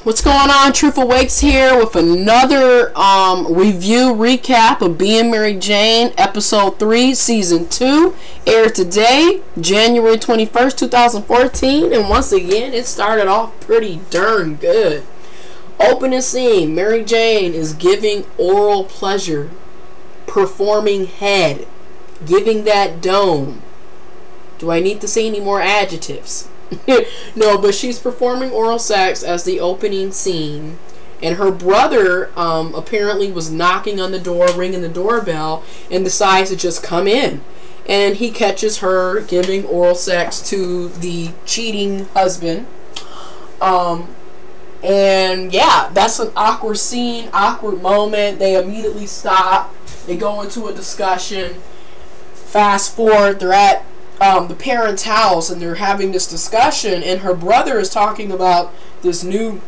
What's going on? Truth Awakes here with another review recap of Being Mary Jane, Episode 3, Season 2, aired today, January 21st, 2014, and once again, it started off pretty darn good. Opening scene, Mary Jane is giving oral pleasure, performing head, giving that dome. Do I need to say any more adjectives? No, but she's performing oral sex as the opening scene, and her brother apparently was knocking on the door, ringing the doorbell, and decides to just come in, and he catches her giving oral sex to the cheating husband. And yeah, that's an awkward scene, awkward moment. They immediately stop, they go into a discussion. Fast forward, they're at the parents' house and they're having this discussion, and her brother is talking about this new,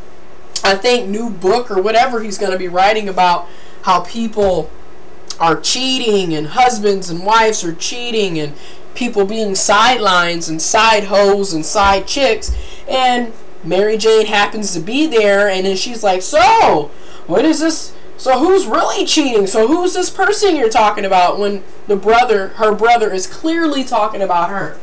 I think, new book or whatever he's going to be writing about how people are cheating and husbands and wives are cheating and people being sidelines and side hoes and side chicks. And Mary Jane happens to be there, and then she's like, so what is this? So who's really cheating? So who's this person you're talking about? When her brother is clearly talking about her.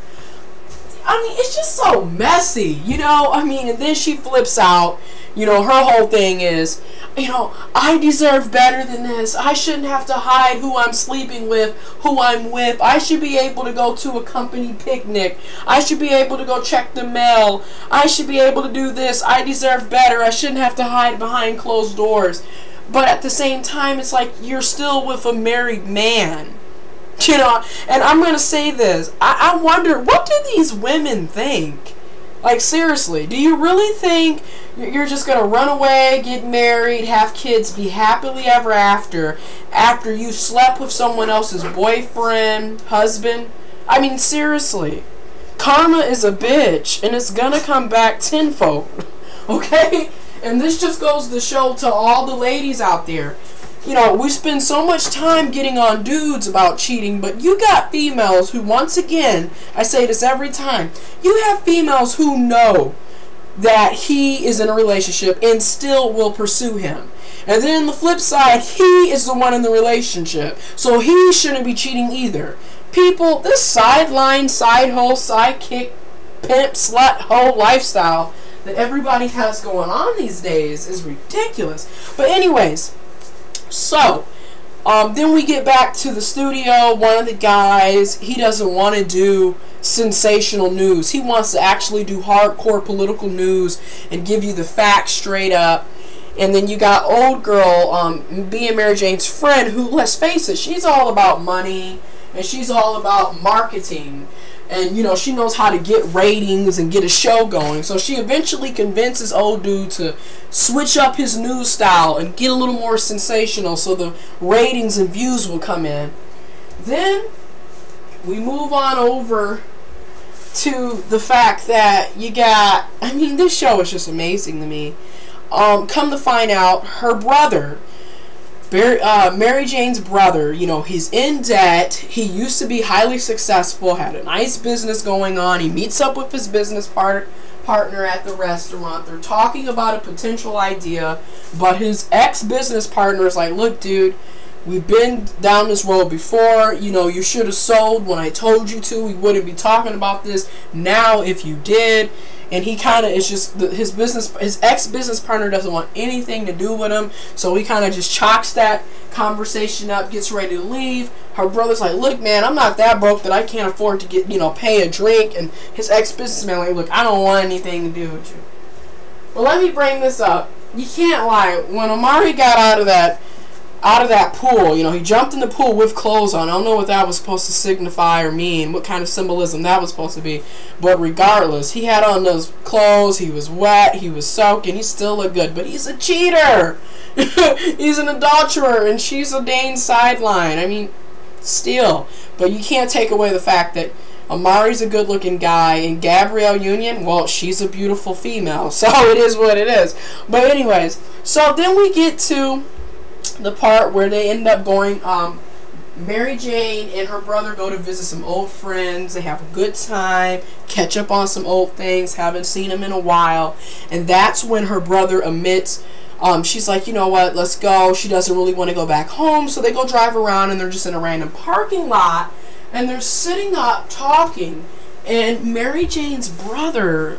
I mean, it's just so messy, you know? I mean, and then she flips out. You know, her whole thing is, you know, I deserve better than this. I shouldn't have to hide who I'm sleeping with, who I'm with. I should be able to go to a company picnic. I should be able to go check the mail. I should be able to do this. I deserve better. I shouldn't have to hide behind closed doors. But at the same time, it's like you're still with a married man. You know, and I'm going to say this. I wonder, what do these women think? Like, seriously, do you really think you're just going to run away, get married, have kids, be happily ever after you slept with someone else's boyfriend, husband? I mean, seriously. Karma is a bitch, and it's going to come back tenfold. Okay? And this just goes to show to all the ladies out there. You know, we spend so much time getting on dudes about cheating, but you got females who, once again, I say this every time, you have females who know that he is in a relationship and still will pursue him. And then on the flip side, he is the one in the relationship, so he shouldn't be cheating either. People, this sideline, side hoe, sidekick, pimp, slut, hoe lifestyle that everybody has going on these days is ridiculous. But anyways, so then we get back to the studio. One of the guys, he doesn't want to do sensational news. He wants to actually do hardcore political news and give you the facts straight up. And then you got old girl, being Mary Jane's friend, who, let's face it, she's all about money and she's all about marketing. And, you know, she knows how to get ratings and get a show going. So she eventually convinces old dude to switch up his news style and get a little more sensational so the ratings and views will come in. Then we move on over to the fact that you got, I mean, this show is just amazing to me. Come to find out, her brother, Mary Jane's brother, you know, he's in debt. He used to be highly successful, had a nice business going on. He meets up with his business partner at the restaurant. They're talking about a potential idea, but his ex-business partner is like, look, dude, we've been down this road before. You know, you should have sold when I told you to. We wouldn't be talking about this now if you did. And he kind of is just, his ex-business partner doesn't want anything to do with him, so he kind of just chalks that conversation up, gets ready to leave. Her brother's like, look, man, I'm not that broke that I can't afford to get, you know, pay a drink. And his ex-businessman like, look, I don't want anything to do with you. Well, let me bring this up. You can't lie. When Omari got out of that pool, you know, he jumped in the pool with clothes on. I don't know what that was supposed to signify or mean, what kind of symbolism that was supposed to be. But regardless, he had on those clothes, he was wet, he was soaking, he still looked good. But he's a cheater! He's an adulterer, and she's a dang sideline. I mean, still. But you can't take away the fact that Amari's a good-looking guy, and Gabrielle Union, well, she's a beautiful female. So it is what it is. But anyways, so then we get to the part where they end up going, Mary Jane and her brother go to visit some old friends. They have a good time, catch up on some old things, haven't seen them in a while. And that's when her brother admits, she's like, you know what, let's go. She doesn't really want to go back home, so they go drive around, and they're just in a random parking lot, and they're sitting up talking. And Mary Jane's brother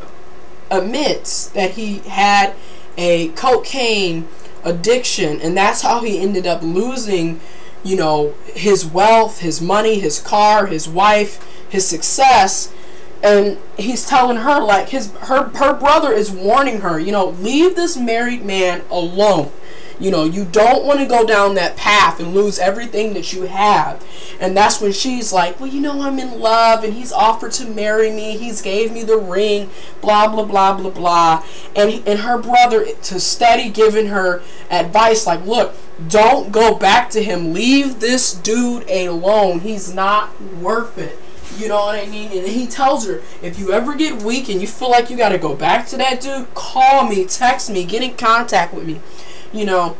admits that he had a cocaine addiction, and that's how he ended up losing, you know, his wealth, his money, his car, his wife, his success. And he's telling her, like, her brother is warning her, you know, leave this married man alone. You know, you don't want to go down that path and lose everything that you have. And that's when she's like, well, you know, I'm in love, and he's offered to marry me. He's gave me the ring, blah, blah, blah, blah, blah. And her brother, to steady giving her advice, like, look, don't go back to him. Leave this dude alone. He's not worth it. You know what I mean? And he tells her, if you ever get weak and you feel like you got to go back to that dude, call me, text me, get in contact with me. You know,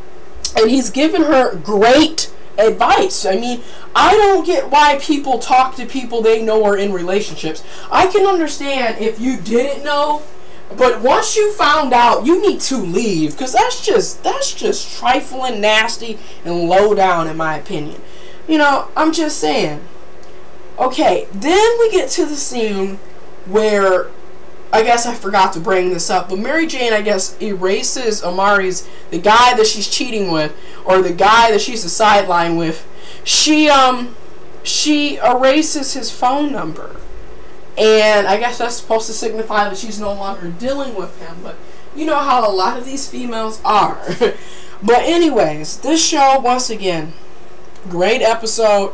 and he's given her great advice. I mean, I don't get why people talk to people they know are in relationships. I can understand if you didn't know, but once you found out, you need to leave, because that's just trifling, nasty, and low down, in my opinion. You know, I'm just saying. Okay, then we get to the scene where, I guess I forgot to bring this up, but Mary Jane, I guess, erases Amari's, the guy that she's cheating with, or the guy that she's a sideline with. She erases his phone number. And I guess that's supposed to signify that she's no longer dealing with him. But you know how a lot of these females are. But anyways, this show, once again, great episode.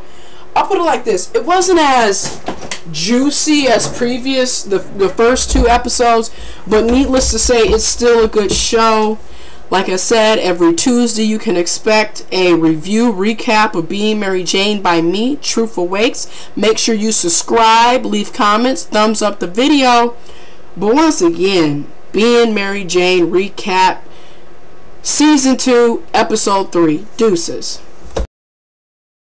I'll put it like this. It wasn't as juicy as the first two episodes, but needless to say, it's still a good show. Like I said, every Tuesday you can expect a review recap of Being Mary Jane by me, Truth Awakes. Make sure you subscribe, leave comments, thumbs up the video. But once again, Being Mary Jane recap, Season 2, Episode 3. Deuces.